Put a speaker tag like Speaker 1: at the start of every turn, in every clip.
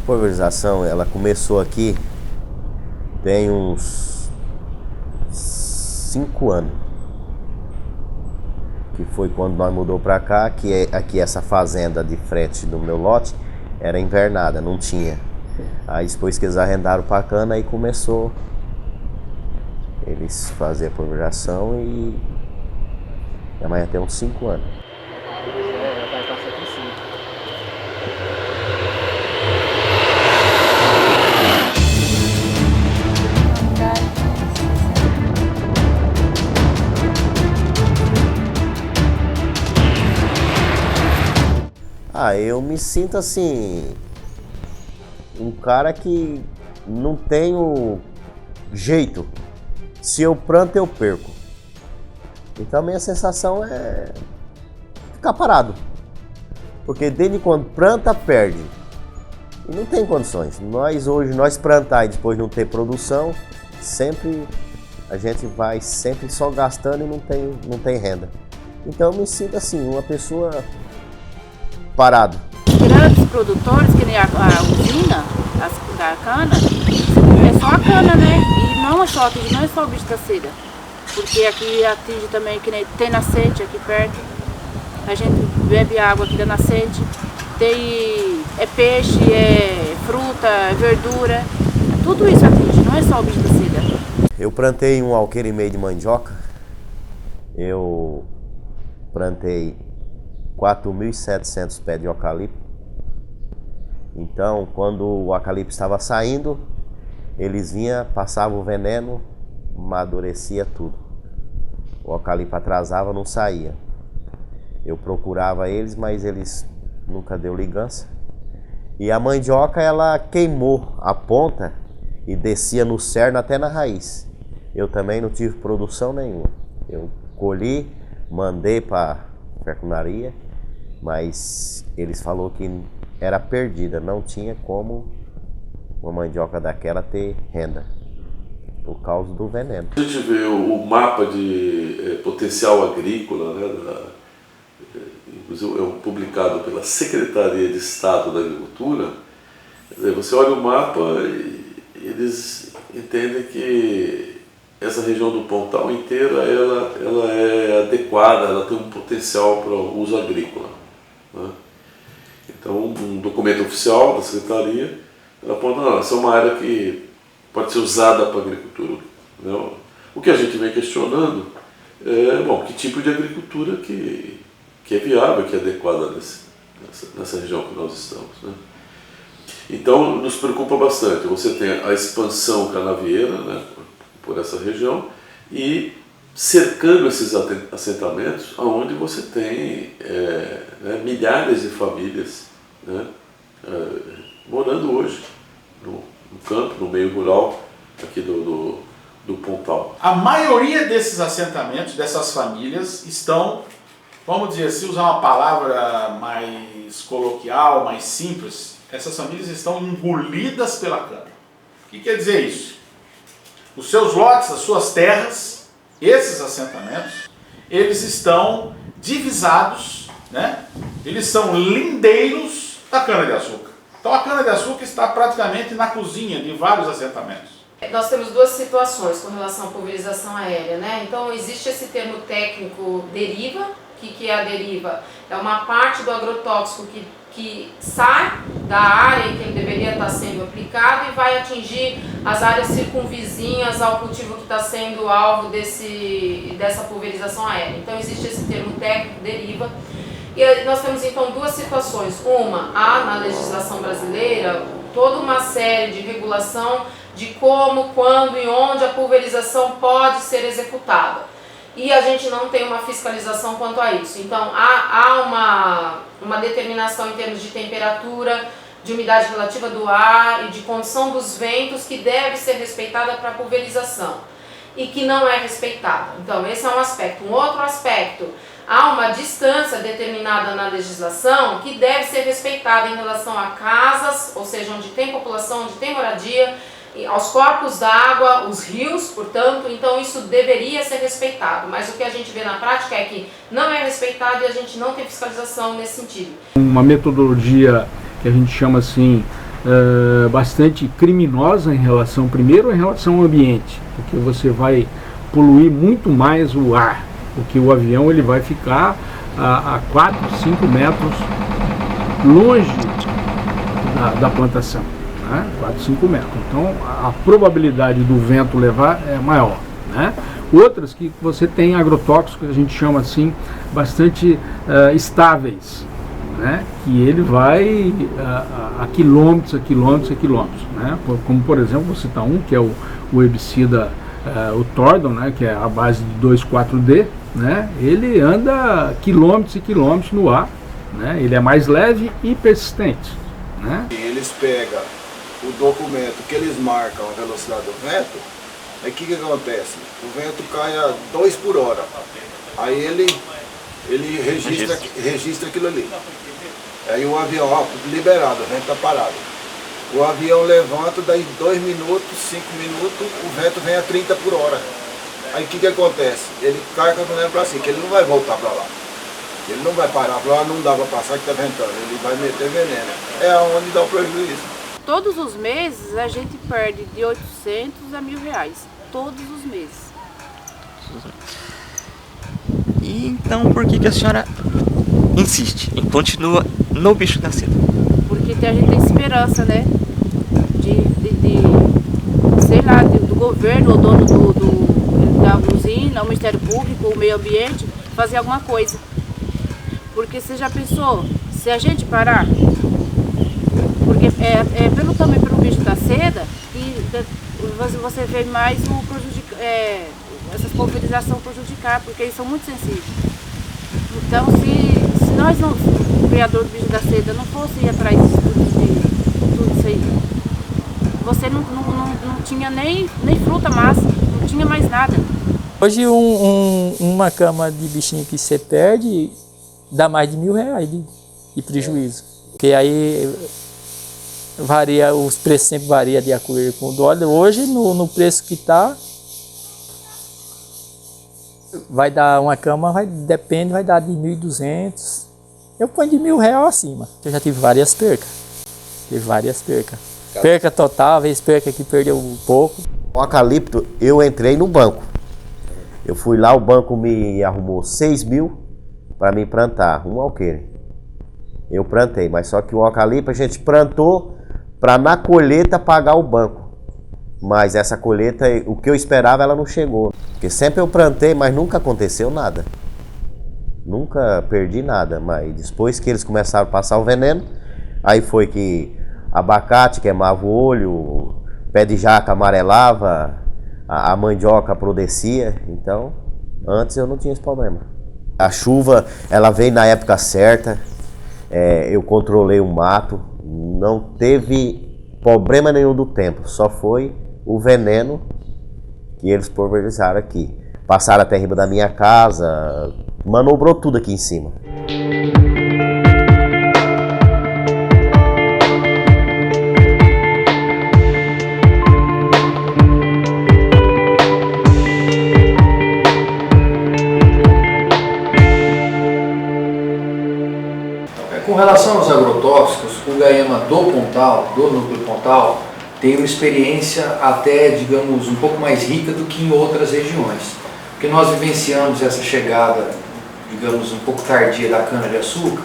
Speaker 1: pulverização, ela começou aqui tem uns 5 anos. Que foi quando nós mudou pra cá, que aqui essa fazenda de frente do meu lote era invernada, não tinha. Aí depois que eles arrendaram pra cana, aí começou eles fazer a pulverização e amanhã tem uns 5 anos. Eu me sinto assim, um cara que não tenho jeito. Se eu planto, eu perco. Então a minha sensação é ficar parado. Porque desde quando planta, perde. E não tem condições. Nós plantar e depois não ter produção, sempre a gente vai sempre só gastando e não tem renda. Então eu me sinto assim, uma pessoa parado.
Speaker 2: Grandes produtores, que nem a usina da cana, é só a cana, né? E não é só o bicho caseira. Porque aqui atinge também, que nem tem nascente aqui perto. A gente bebe água aqui da nascente. É peixe, é fruta, é verdura. Tudo isso atinge, não é só o bicho caseira.
Speaker 1: Eu plantei 1,5 alqueire de mandioca. Eu plantei 4.700 pés de eucalipto. Então, quando o eucalipto estava saindo, eles vinham, passavam o veneno, amadurecia tudo. O eucalipto atrasava, não saía. Eu procurava eles, mas eles nunca deu ligança. E a mandioca, ela queimou a ponta e descia no cerne até na raiz. Eu também não tive produção nenhuma. Eu colhi, mandei para a fecundaria, mas eles falaram que era perdida, não tinha como uma mandioca daquela ter renda, por causa do veneno.
Speaker 3: A gente vê o mapa de potencial agrícola, né, inclusive é publicado pela Secretaria de Estado da Agricultura. Você olha o mapa e eles entendem que essa região do Pontal inteira ela é adequada, ela tem um potencial para o uso agrícola, né? Então, um documento oficial da Secretaria aponta, não, essa é uma área que pode ser usada para a agricultura, né? O que a gente vem questionando é, bom, que tipo de agricultura que é viável, que é adequada nessa região que nós estamos, né? Então, nos preocupa bastante. Você tem a expansão canavieira, né, por essa região e cercando esses assentamentos, onde você tem né, milhares de famílias, né, morando hoje no campo, no meio rural aqui do Pontal.
Speaker 4: A maioria desses assentamentos, dessas famílias, estão, vamos dizer assim, usar uma palavra mais coloquial, mais simples, essas famílias estão engolidas pela cana. O que quer dizer isso? Os seus lotes, as suas terras, esses assentamentos, eles estão divisados, né? Eles são lindeiros da cana-de-açúcar. Então a cana-de-açúcar está praticamente na cozinha de vários assentamentos.
Speaker 5: Nós temos duas situações com relação à pulverização aérea, né? Então existe esse termo técnico deriva. O que é a deriva? É uma parte do agrotóxico que sai da área em que ele deveria estar sendo aplicado e vai atingir as áreas circunvizinhas ao cultivo que está sendo alvo dessa pulverização aérea. Então existe esse termo técnico, deriva. E nós temos então duas situações. Uma, há na legislação brasileira toda uma série de regulação de como, quando e onde a pulverização pode ser executada. E a gente não tem uma fiscalização quanto a isso. Então há uma determinação em termos de temperatura, de umidade relativa do ar e de condição dos ventos que deve ser respeitada para a pulverização e que não é respeitada. Então esse é um aspecto. Um outro aspecto, há uma distância determinada na legislação que deve ser respeitada em relação a casas, ou seja, onde tem população, onde tem moradia, aos corpos d'água, os rios, portanto, então isso deveria ser respeitado, mas o que a gente vê na prática é que não é respeitado e a gente não tem fiscalização nesse sentido.
Speaker 6: Uma metodologia que a gente chama assim bastante criminosa primeiro em relação ao ambiente, porque você vai poluir muito mais o ar, porque o avião ele vai ficar a 4, 5 metros longe da plantação, né? 4, 5 metros. Então a probabilidade do vento levar é maior, né? Outras que você tem agrotóxicos, que a gente chama assim, bastante estáveis, né? Que ele vai a quilômetros, né? Como por exemplo, vou citar um, que é o herbicida, o Tordon, né? Que é a base de 2,4-D, né? Ele anda quilômetros e quilômetros no ar, né? Ele é mais leve e persistente, né?
Speaker 7: Eles pegam o documento que eles marcam a velocidade do vento, aí o que acontece? O vento cai a 2 por hora, aí ele registra aquilo ali. Aí o avião, ó, liberado, o vento está parado. O avião levanta, daí 2 minutos, 5 minutos, o vento vem a 30 por hora. Aí o que acontece? Ele cai com a veneno para cima, que ele não vai voltar para lá. Ele não vai parar para lá, não dá para passar que está ventando, ele vai meter veneno. É onde dá o prejuízo.
Speaker 2: Todos os meses a gente perde de 800 a R$1.000. Todos os meses.
Speaker 8: E então por que a senhora insiste e continua no bicho da seda?
Speaker 2: Porque a gente tem esperança, né? Sei lá, do governo, o dono da usina, o Ministério Público, o meio ambiente, fazer alguma coisa. Porque você já pensou, se a gente parar, porque também pelo bicho da seda, que você vê mais essa pulverização prejudicar, porque eles são muito sensíveis. Então, se nós não, o criador do bicho da seda, não fosse ir atrás de tudo isso aí, você não tinha nem fruta massa, não tinha mais nada.
Speaker 9: Hoje uma cama de bichinho que você perde dá mais de R$1.000 de prejuízo. Porque aí varia, os preços sempre variam de acordo com o dólar. Hoje no preço que está, vai dar uma cama, vai dar de 1.200. Eu ponho de R$1.000 acima. Eu já tive várias percas. Perca total, às vezes perca que perdeu um pouco.
Speaker 1: O eucalipto, eu entrei no banco. Eu fui lá, o banco me arrumou 6 mil para mim plantar um alqueire. Eu plantei, mas só que o eucalipto a gente plantou para na colheita pagar o banco. Mas essa colheita, o que eu esperava, ela não chegou. Porque sempre eu plantei, mas nunca aconteceu nada. Nunca perdi nada, mas depois que eles começaram a passar o veneno, aí foi que abacate queimava o olho, pé de jaca amarelava, a mandioca apodrecia. Então, antes eu não tinha esse problema. A chuva, ela veio na época certa, eu controlei o mato, não teve problema nenhum do tempo, só foi o veneno que eles pulverizaram aqui. Passaram até riba da minha casa, manobrou tudo aqui em cima.
Speaker 10: Com relação aos agrotóxicos, o Gaema do Pontal, do Núcleo Pontal, tem uma experiência até, digamos, um pouco mais rica do que em outras regiões. Porque nós vivenciamos essa chegada, digamos, um pouco tardia da cana-de-açúcar,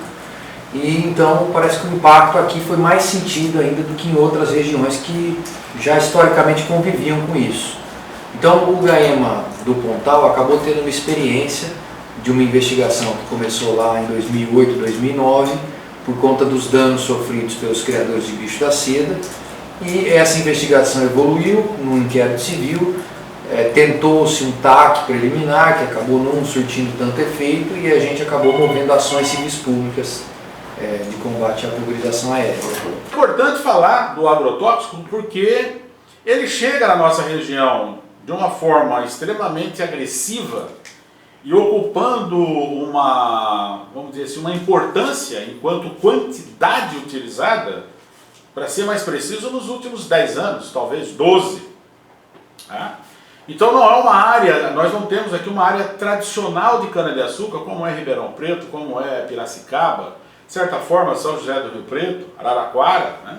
Speaker 10: e então parece que o impacto aqui foi mais sentido ainda do que em outras regiões que já historicamente conviviam com isso. Então o Gaema do Pontal acabou tendo uma experiência de uma investigação que começou lá em 2008, 2009, por conta dos danos sofridos pelos criadores de bicho da seda, e essa investigação evoluiu num inquérito civil, tentou-se um TAC preliminar, que acabou não surtindo tanto efeito, e a gente acabou movendo ações civis públicas de combate à pulverização aérea.
Speaker 4: É importante falar do agrotóxico porque ele chega na nossa região de uma forma extremamente agressiva e ocupando uma, vamos dizer assim, uma importância enquanto quantidade utilizada, para ser mais preciso, nos últimos 10 anos, talvez 12. Tá? Então não é uma área, nós não temos aqui uma área tradicional de cana-de-açúcar, como é Ribeirão Preto, como é Piracicaba, de certa forma São José do Rio Preto, Araraquara, né?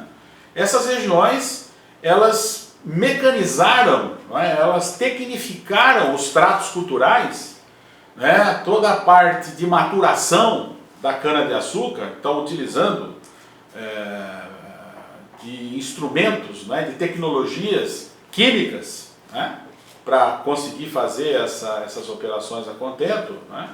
Speaker 4: Essas regiões, elas mecanizaram, não é? Elas tecnificaram os tratos culturais, né? Toda a parte de maturação da cana-de-açúcar, estão utilizando de instrumentos, né? De tecnologias químicas, né? Para conseguir fazer essas operações a contento, né?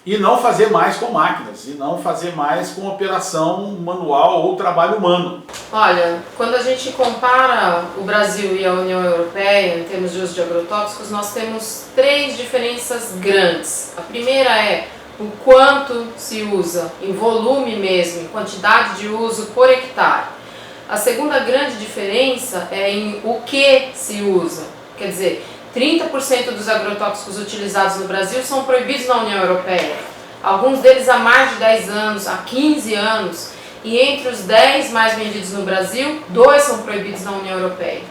Speaker 4: E não fazer mais com máquinas, e não fazer mais com operação manual ou trabalho humano.
Speaker 5: Olha, quando a gente compara o Brasil e a União Europeia em termos de uso de agrotóxicos, nós temos 3 diferenças grandes. A primeira é o quanto se usa, em volume mesmo, em quantidade de uso por hectare. A segunda grande diferença é em o que se usa, quer dizer, 30% dos agrotóxicos utilizados no Brasil são proibidos na União Europeia. Alguns deles há mais de 10 anos, há 15 anos. E entre os 10 mais vendidos no Brasil, 2 são proibidos na União Europeia.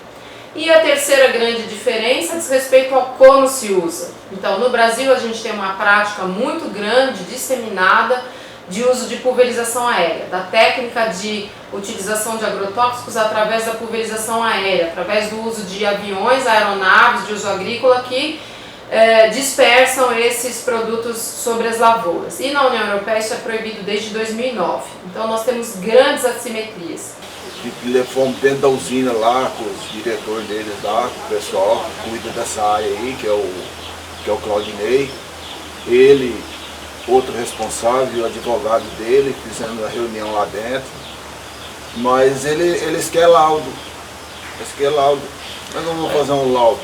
Speaker 5: E a terceira grande diferença diz respeito ao como se usa. Então, no Brasil, a gente tem uma prática muito grande, disseminada, de uso de pulverização aérea, da técnica de utilização de agrotóxicos através da pulverização aérea, através do uso de aviões, aeronaves de uso agrícola que dispersam esses produtos sobre as lavouras. E na União Europeia isso é proibido desde 2009. Então nós temos grandes assimetrias.
Speaker 7: Fomos dentro da usina lá, com os diretores deles lá, com o pessoal que cuida dessa área aí, que é o Claudinei. Ele, outro responsável, o advogado dele, fizemos uma reunião lá dentro. Mas eles querem laudo. Eles querem laudo. Nós não vamos fazer um laudo.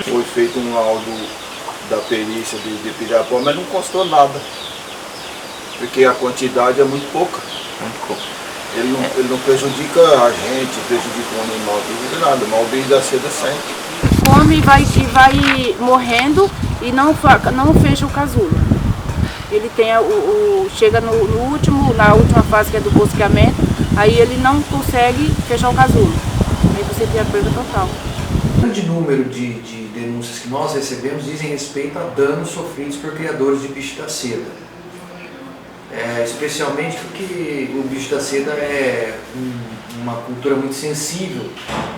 Speaker 7: Foi feito um laudo da perícia de Pirapó, mas não custou nada. Porque a quantidade é muito pouca.
Speaker 8: Muito pouco.
Speaker 7: Ele não prejudica a gente, prejudica o animal, não prejudica nada. Mas o bicho da seda sempre.
Speaker 2: Come e vai morrendo e não fecha o casulo. Ele tem chega na última fase, que é do bosqueamento, aí ele não consegue fechar o casulo. Aí você tem a perda total.
Speaker 10: O grande número de denúncias que nós recebemos dizem respeito a danos sofridos por criadores de bicho da seda. Especialmente porque o bicho da seda é uma cultura muito sensível,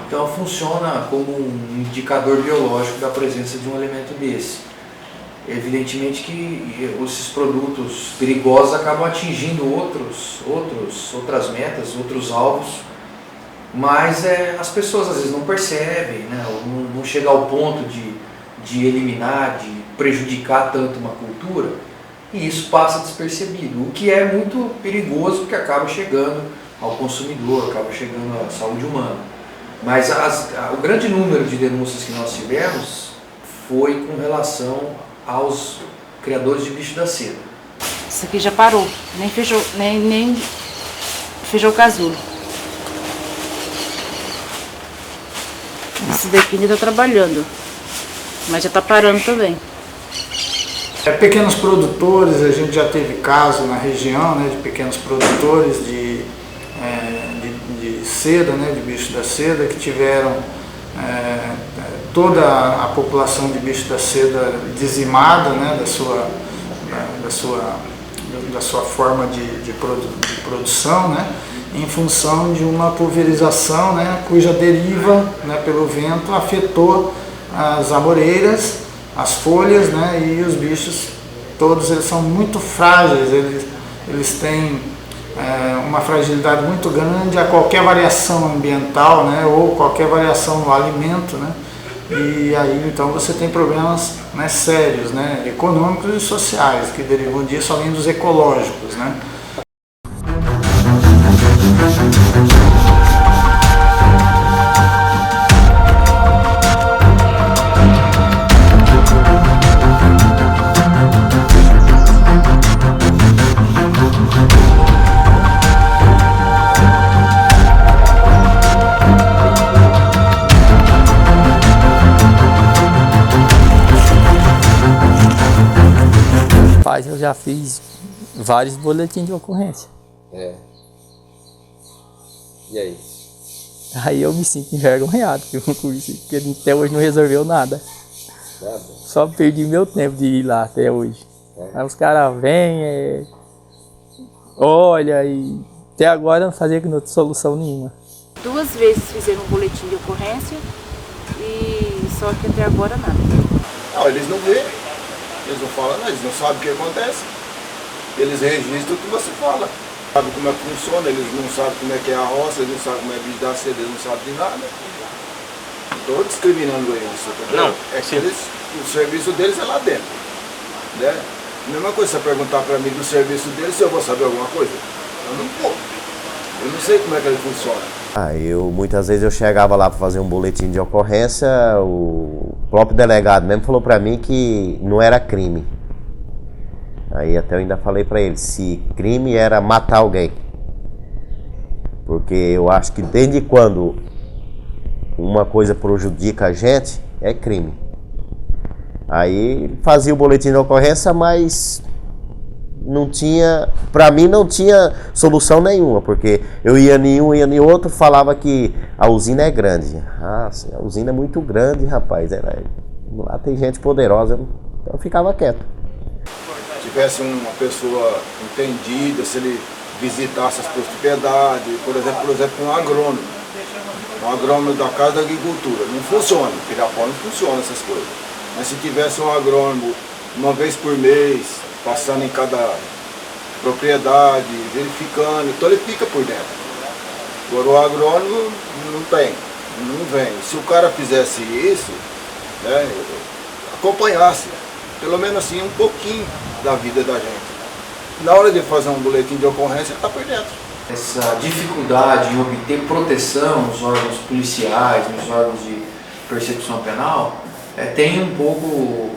Speaker 10: então funciona como um indicador biológico da presença de um elemento desse. Evidentemente que esses produtos perigosos acabam atingindo outras metas, outros alvos, mas as pessoas às vezes não percebem, né? Não chega ao ponto de eliminar, de prejudicar tanto uma cultura, e isso passa despercebido, o que é muito perigoso porque acaba chegando ao consumidor, acaba chegando à saúde humana. Mas o grande número de denúncias que nós tivemos foi com relação aos criadores de bicho da seda.
Speaker 2: Isso aqui já parou, nem fechou o casulo. Esse daqui ainda está trabalhando, mas já está parando também.
Speaker 11: Pequenos produtores, a gente já teve caso na região, né, de pequenos produtores de seda, né, de bicho da seda, que tiveram toda a população de bicho da seda dizimada, né, da sua forma de produção, né, em função de uma pulverização, né, cuja deriva, né, pelo vento afetou as amoreiras, as folhas, né, e os bichos, todos eles são muito frágeis, eles têm uma fragilidade muito grande a qualquer variação ambiental, né, ou qualquer variação no alimento, né, e aí então você tem problemas, né, sérios, né, econômicos e sociais que derivam disso, além dos ecológicos, né.
Speaker 9: Eu já fiz vários boletins de ocorrência.
Speaker 1: E aí?
Speaker 9: Aí eu me sinto envergonhado com isso, porque até hoje não resolveu nada.
Speaker 1: Nada?
Speaker 9: Só perdi meu tempo de ir lá até hoje. Aí os caras vêm, olha, e até agora não fazia solução nenhuma.
Speaker 2: 2 vezes fizeram um boletim de ocorrência e só que até agora nada.
Speaker 7: Não, eles não veem, eles não falam nada, eles não sabem o que acontece. Eles registram o que você fala. Sabe como é que funciona, eles não sabem como é que é a roça, eles não sabem como é bicho da seda, eles não sabem de nada. Estou discriminando eles, entendeu? Não, é que o serviço deles é lá dentro. Né? Mesma coisa, você perguntar para mim do serviço deles, se eu vou saber alguma coisa. Eu não vou. Eu não sei como é que ele funciona.
Speaker 1: Muitas vezes eu chegava lá para fazer um boletim de ocorrência, o próprio delegado mesmo falou para mim que não era crime. Aí até eu ainda falei para ele, se crime era matar alguém. Porque eu acho que desde quando uma coisa prejudica a gente, é crime. Aí fazia o boletim de ocorrência, mas não tinha, pra mim não tinha solução nenhuma, porque eu ia em um, ia em outro, falava que a usina é grande. Ah, a usina é muito grande, rapaz. Lá tem gente poderosa, então eu ficava quieto.
Speaker 7: Se tivesse uma pessoa entendida, se ele visitasse as propriedades, por exemplo, um agrônomo da Casa da Agricultura, não funciona, em Pirapó não funciona essas coisas. Mas se tivesse um agrônomo uma vez por mês, passando em cada propriedade, verificando, então ele fica por dentro. Agora o agrônomo não vem. Se o cara fizesse isso, né, acompanhasse, pelo menos assim, um pouquinho da vida da gente. Na hora de fazer um boletim de ocorrência, está por dentro.
Speaker 10: Essa dificuldade em obter proteção nos órgãos policiais, nos órgãos de persecução penal, tem um pouco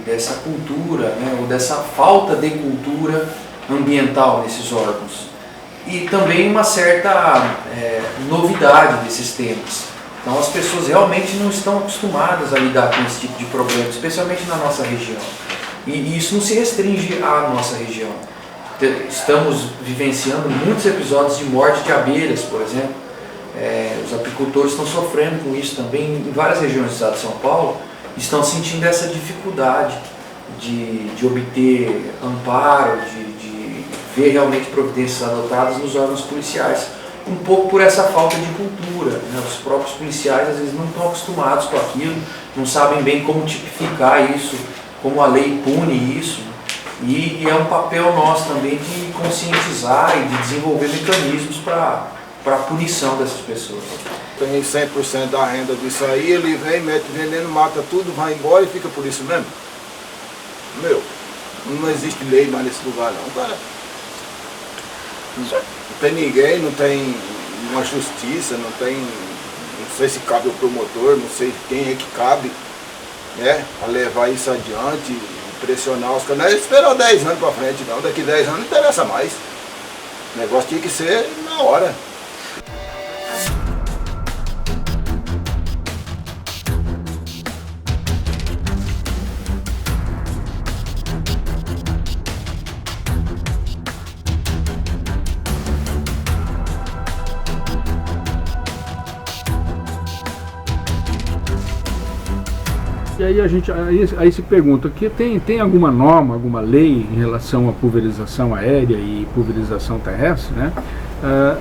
Speaker 10: dessa cultura, né, ou dessa falta de cultura ambiental nesses órgãos. E também uma certa novidade desses temas. Então as pessoas realmente não estão acostumadas a lidar com esse tipo de problema, especialmente na nossa região. E isso não se restringe à nossa região. Estamos vivenciando muitos episódios de morte de abelhas, por exemplo. Os apicultores estão sofrendo com isso também em várias regiões do estado de São Paulo, estão sentindo essa dificuldade de obter amparo, de ver realmente providências adotadas nos órgãos policiais. Um pouco por essa falta de cultura, né? Os próprios policiais às vezes não estão acostumados com aquilo, não sabem bem como tipificar isso, como a lei pune isso. E é um papel nosso também de conscientizar e de desenvolver mecanismos para a punição dessas pessoas.
Speaker 7: Tem 100% da renda disso aí, ele vem, mete veneno, mata tudo, vai embora e fica por isso mesmo. Não existe lei mais nesse lugar não, cara. Não tem ninguém, não tem uma justiça, não sei se cabe o promotor, não sei quem é que cabe, né, a levar isso adiante, pressionar os caras. Não é esperar 10 anos para frente não, daqui 10 anos não interessa mais. O negócio tinha que ser na hora.
Speaker 6: E aí a gente aí se pergunta que tem alguma norma, alguma lei em relação à pulverização aérea e pulverização terrestre, né?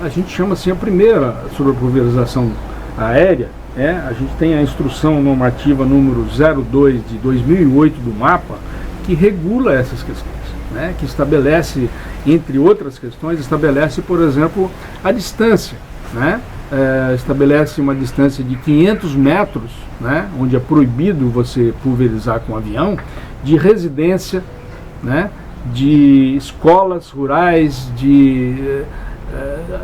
Speaker 6: A gente chama assim a primeira sobre a pulverização aérea, a gente tem a instrução normativa número 02 de 2008 do MAPA, que regula essas questões, né? Que estabelece, entre outras questões, estabelece, por exemplo, a distância, né? Estabelece uma distância de 500 metros, né, onde é proibido você pulverizar com avião, de residência, né, de escolas rurais, de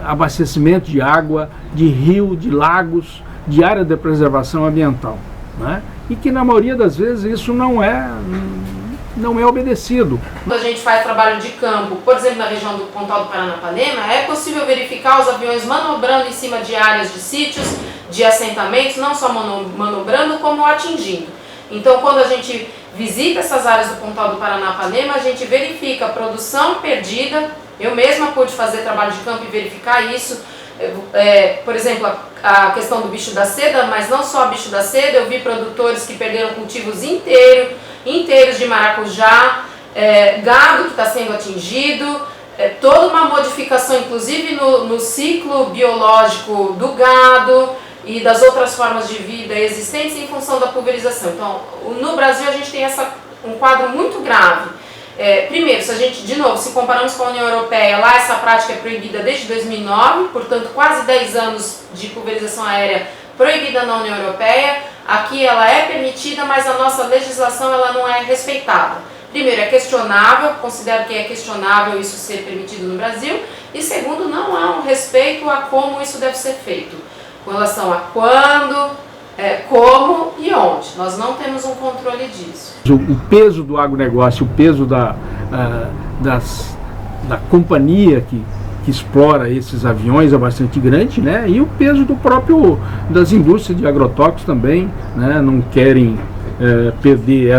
Speaker 6: abastecimento de água, de rio, de lagos, de área de preservação ambiental, né, e que na maioria das vezes isso não é obedecido.
Speaker 5: Quando a gente faz trabalho de campo, por exemplo, na região do Pontal do Paranapanema, é possível verificar os aviões manobrando em cima de áreas de sítios, de assentamentos, não só manobrando, como atingindo. Então, quando a gente visita essas áreas do Pontal do Paranapanema, a gente verifica a produção perdida. Eu mesma pude fazer trabalho de campo e verificar isso. Por exemplo, a questão do bicho da seda, mas não só bicho da seda, eu vi produtores que perderam cultivos inteiros de maracujá, gado que está sendo atingido, toda uma modificação, inclusive no ciclo biológico do gado e das outras formas de vida existentes em função da pulverização. Então, no Brasil a gente tem um quadro muito grave. Primeiro, se a gente, de novo, se comparamos com a União Europeia, lá essa prática é proibida desde 2009, portanto quase 10 anos de pulverização aérea proibida na União Europeia. Aqui ela é permitida, mas a nossa legislação ela não é respeitada. Primeiro, é questionável, considero que é questionável isso ser permitido no Brasil, e segundo, não há um respeito a como isso deve ser feito, com relação a quando, como e onde. Nós não temos um controle disso.
Speaker 6: O peso do agronegócio, o peso da companhia que explora esses aviões é bastante grande, né? E o peso das indústrias de agrotóxicos também, né? Não querem perder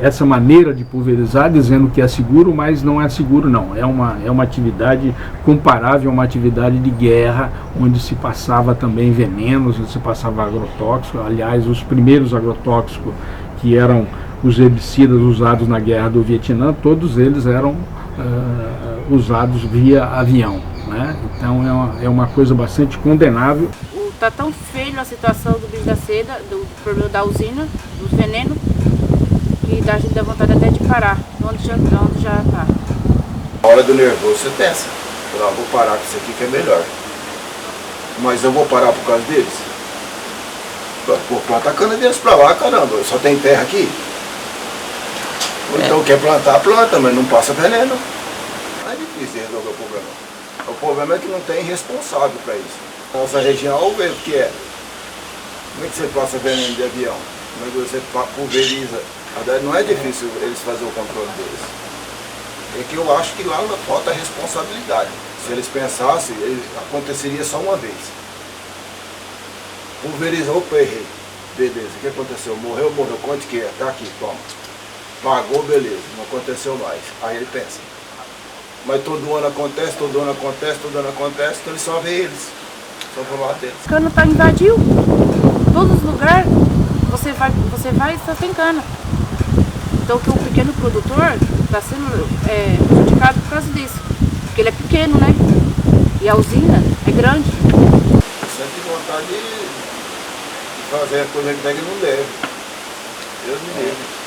Speaker 6: essa maneira de pulverizar, dizendo que é seguro, mas não é seguro não. É uma atividade comparável a uma atividade de guerra, onde se passava também venenos, onde se passava agrotóxico. Aliás, os primeiros agrotóxicos, que eram os herbicidas usados na guerra do Vietnã, todos eles eram usados via avião, né? Então é uma coisa bastante condenável.
Speaker 2: Está tão feio a situação do bicho da seda, do problema da usina, dos venenos, que a gente dá vontade até de parar, onde já está.
Speaker 7: Na hora do nervoso você pensa, vou parar com isso aqui que é melhor. Mas eu vou parar por causa deles? Pô, planta a cana deles pra lá, caramba, só tem terra aqui. Ou então quer plantar, planta, mas não passa veneno. Não é difícil resolver o problema. O problema é que não tem responsável para isso. Nossa região, vamos ver o que é. Como é que você passa veneno de avião? Como é que você pulveriza? Não é difícil eles fazerem o controle deles. É que eu acho que lá falta responsabilidade. Se eles pensassem, aconteceria só uma vez. Pulverizou, errei. Beleza, o que aconteceu? Morreu? Quanto que é? Tá aqui, toma. Pagou, beleza, não aconteceu mais. Aí ele pensa. Mas todo ano acontece, então ele só vê eles. Só pro lado deles.
Speaker 2: A cana invadiu todos os lugares, você vai e só tem cana. Então que o pequeno produtor está sendo prejudicado por causa disso. Porque ele é pequeno, né? E a usina é grande.
Speaker 7: Sempre vontade de fazer a coisa que não deve. Deus me livre.